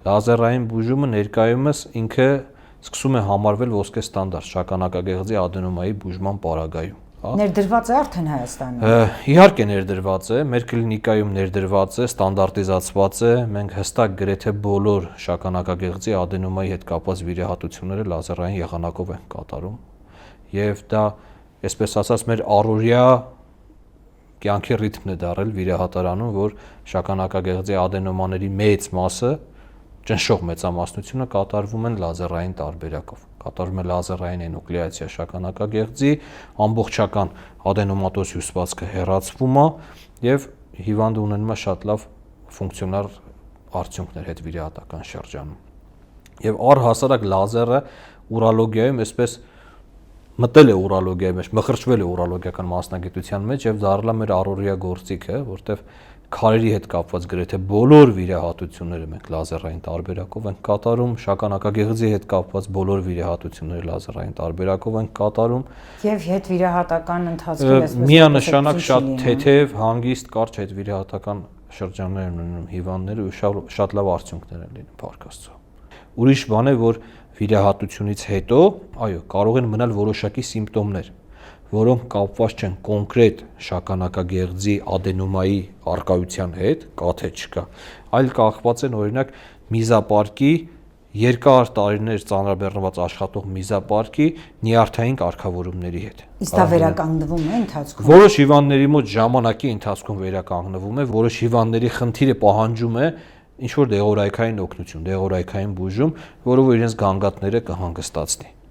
Լազերային բուժումը ներկայումս ինքը սկսում է համարվել ոսկե ստանդարտ շագանակագեղձի ադենոմայի բուժման պարագայում։ Ներդրված է արդեն Հայաստանում։ Իհարկե ներդրված է, մեր կլինիկայում ներդրված է, ստանդարտիզացված է, մենք հստակ գրեթե բոլոր շագանակագեղձի ադենոմայի հետ կապված վիրահատությունները լազերային եղանակով ենք կատարում, եւ դա, այսպես ասած, մեր առօրյա կյանքի ռիթմն է դարել վիրահատարանում, որ շագանակագեղձի ադենոմաների մեծ մասը, ճնշող մեծամասնությունը կատարվում են լազերային տարբերակով։ Կատարվում է լազերային էնուկլեացիա շագանակագեղձի, ամբողջական ադենոմատոզ հյուսվածքը հեռացվում է եւ հիվանդը ունենում է շատ լավ ֆունկցիոնալ արդյունքներ հետվիրահատական շրջանում։ Եվ առհասարակ լազերը ուրոլոգիայում այսպես մտել է ուրոլոգիայի մեջ, մխրճվել է ուրոլոգիական մասնագիտության մեջ եւ դարձել է մեր առօրյա գործիքը, որտեղ քարերի հետ կապված գրեթե բոլոր վիրահատությունները մենք լազերային տարբերակով ենք կատարում, շագանակագեղձի հետ կապված բոլոր վիրահատությունները լազերային տարբերակով ենք կատարում եւ հետվիրահատական ընթացքում այսպես միանշանակ շատ թեթև, հանգիստ, կարճ հետվիրահատական շրջաններ են ունենում հիվանդները ու շատ լավ արդյունքներ են լինում փառք Աստծո։ Ուրիշ բան է, որ վիրահատությունից հետո, այո, կարող են մնալ որոշակի սիմպտոմներ, որոնք կապված չեն կոնկրետ շագանակագեղձի ադենոմայի առկայության հետ, կաթե չկա, այլ կախված են օրինակ միզապարկի երկար տարիներ ծանրաբեռնված աշխատող միզապարկի նյարդային կարգավորումների հետ։ Իսկ դա վերականգնվում է ընթացքում։ Որոշ հիվանդների մոտ ժամանակի ընթացքում վերականգնվում է, որոշ հիվանդների խնդիրը պահանջում է ինչ որ դեղորայքային օգնություն, դեղորայքային բուժում, որով իրենց գանգատները կհանգստացնի։